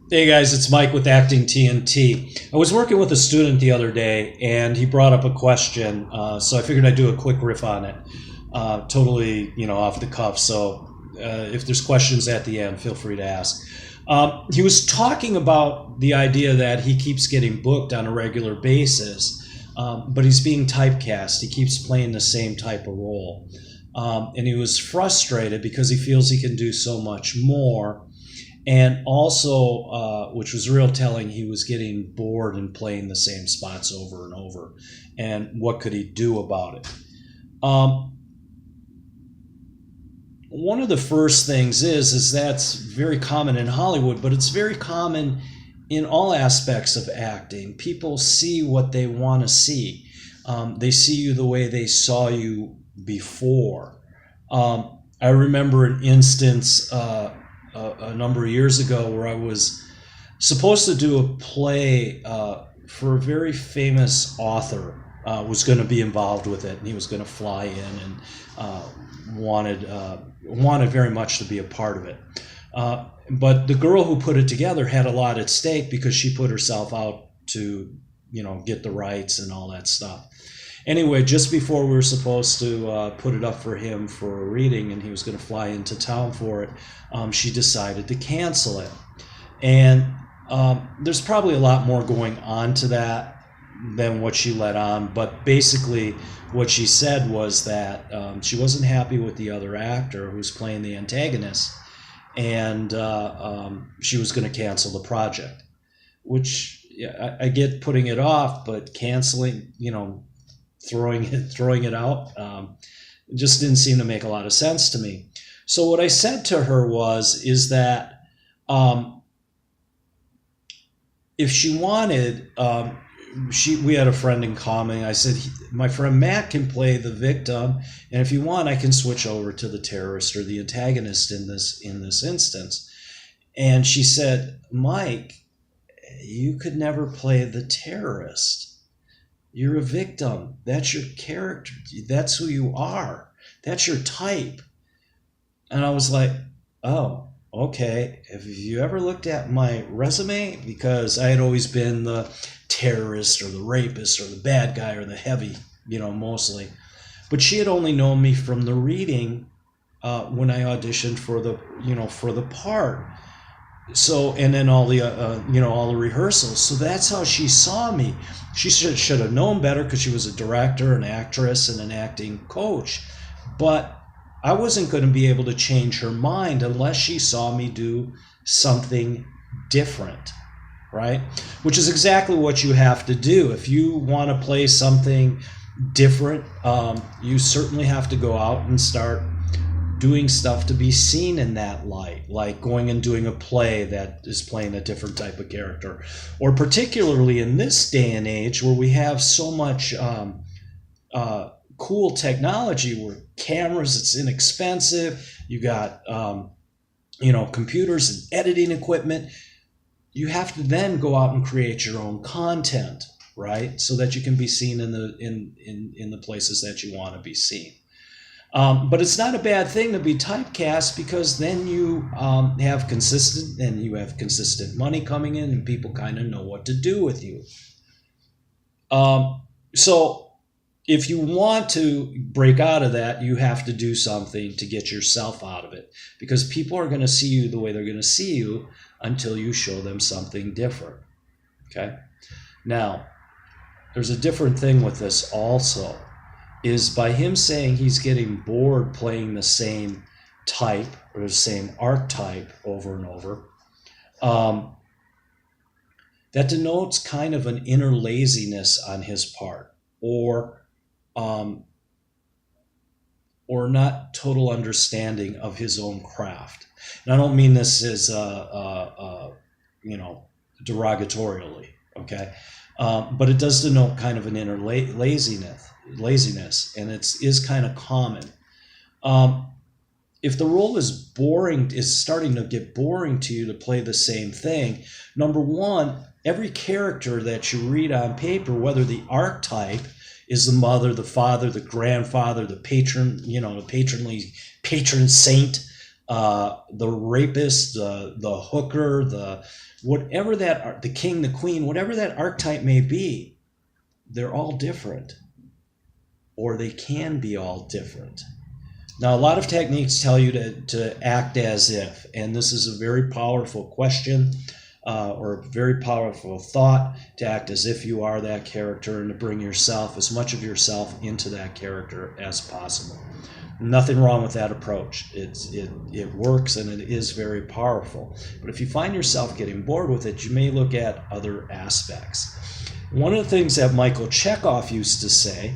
Hey guys, it's Mike with Acting TNT. I was working with a student the other day and he brought up a question, so I figured I'd do a quick riff on it. Totally, off the cuff. So if there's questions at the end, feel free to ask. He was talking about the idea that he keeps getting booked on a regular basis, but he's being typecast. He keeps playing the same type of role. And he was frustrated because he feels he can do so much more. And also, which was real telling, he was getting bored and playing the same spots over and over. And what could he do about it? One of the first things is that's very common in Hollywood, but it's very common in all aspects of acting. People see what they want to see. They see you the way they saw you before. I remember an instance a number of years ago where I was supposed to do a play for a very famous author. Was going to be involved with it, and he was going to fly in and wanted very much to be a part of it. But the girl who put it together had a lot at stake because she put herself out to get the rights and all that stuff. Anyway, just before we were supposed to put it up for him for a reading and he was going to fly into town for it, she decided to cancel it. And there's probably a lot more going on to that than what she let on. But basically what she said was that she wasn't happy with the other actor who was playing the antagonist. And she was going to cancel the project, which I get putting it off, but canceling, throwing it out, it just didn't seem to make a lot of sense to me. So what I said to her is that if she wanted, we had a friend in common. I said, my friend Matt can play the victim, and if you want, I can switch over to the terrorist or the antagonist in this instance. And she said, Mike, you could never play the terrorist. You're a victim. That's your character. That's who you are. That's your type. And I was like, oh, okay. Have you ever looked at my resume? Because I had always been the terrorist or the rapist or the bad guy or the heavy, mostly. But she had only known me from the reading when I auditioned for the part. So, and then all the all the rehearsals. So that's how she saw me. She should have known better because she was a director, an actress, and an acting coach. But I wasn't going to be able to change her mind unless she saw me do something different, right? Which is exactly what you have to do. If you want to play something different, you certainly have to go out and start doing stuff to be seen in that light, like going and doing a play that is playing a different type of character. Or particularly in this day and age where we have so much cool technology, where cameras, it's inexpensive, you got computers and editing equipment, you have to then go out and create your own content, right? So that you can be seen in the places that you want to be seen. But it's not a bad thing to be typecast, because then you have consistent money coming in, and people kind of know what to do with you. So if you want to break out of that, you have to do something to get yourself out of it, because people are going to see you the way they're going to see you until you show them something different. Okay? Now, there's a different thing with this also. Is by him saying he's getting bored playing the same type or the same archetype over and over, that denotes kind of an inner laziness on his part, or not total understanding of his own craft. And I don't mean this as derogatorily, okay? But it does denote kind of an inner laziness, and is kind of common. If the role is starting to get boring to you to play the same thing, number one, every character that you read on paper, whether the archetype is the mother, the father, the grandfather, the patron, the patron saint, the rapist, the hooker, whatever the king, the queen, whatever that archetype may be, they're all different, or they can be all different. Now, a lot of techniques tell you to act as if, and this is a very powerful question or a very powerful thought, to act as if you are that character and to bring yourself, as much of yourself, into that character as possible. Nothing wrong with that approach. It works and it is very powerful. But if you find yourself getting bored with it, you may look at other aspects. One of the things that Michael Chekhov used to say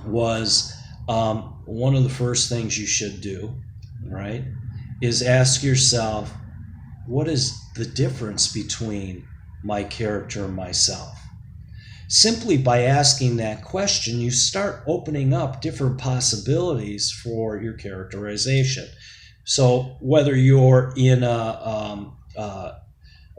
was, one of the first things you should do, right, is ask yourself, what is the difference between my character and myself? Simply by asking that question, you start opening up different possibilities for your characterization. So whether you're in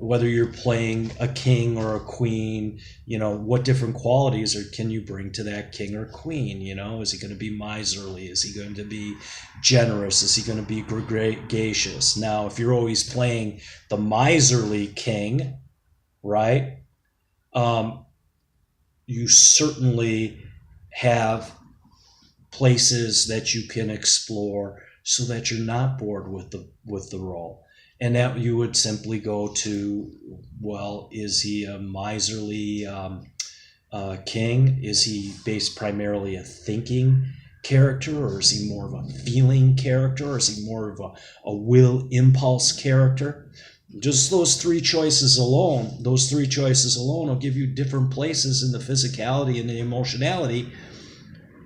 whether you're playing a king or a queen, what different qualities can you bring to that king or queen? Is he going to be miserly? Is he going to be generous? Is he going to be gregarious? Now, if you're always playing the miserly king, right, you certainly have places that you can explore so that you're not bored with the role. And that you would simply go to, well, is he a miserly king? Is he based primarily a thinking character, or is he more of a feeling character, or is he more of a will impulse character? Just those three choices alone will give you different places in the physicality and the emotionality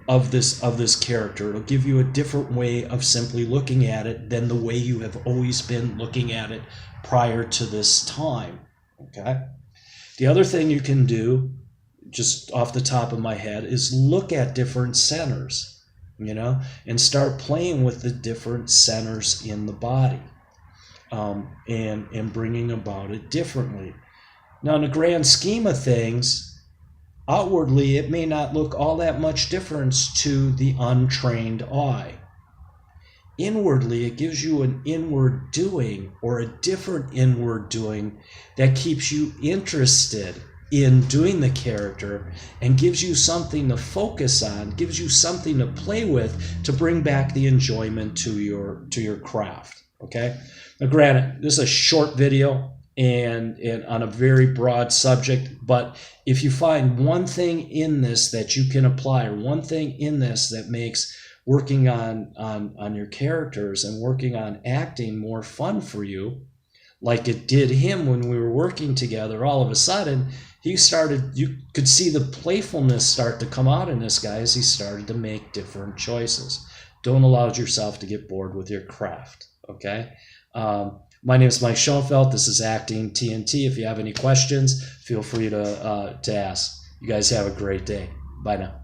of this character. It'll give you a different way of simply looking at it than the way you have always been looking at it prior to this time. Okay? The other thing you can do, just off the top of my head, is look at different centers, and start playing with the different centers in the body, and bringing about it differently. Now, in the grand scheme of things, outwardly, it may not look all that much difference to the untrained eye. Inwardly, it gives you an inward doing, or a different inward doing, that keeps you interested in doing the character and gives you something to focus on, gives you something to play with to bring back the enjoyment to your craft. Okay? Now, granted, this is a short video and on a very broad subject, but if you find one thing in this that you can apply, or one thing in this that makes working on your characters and working on acting more fun for you, like it did him when we were working together, all of a sudden you could see the playfulness start to come out in this guy as he started to make different choices. Don't allow yourself to get bored with your craft. Okay? My name is Mike Schoenfeld. This is Acting TNT. If you have any questions, feel free to ask. You guys have a great day. Bye now.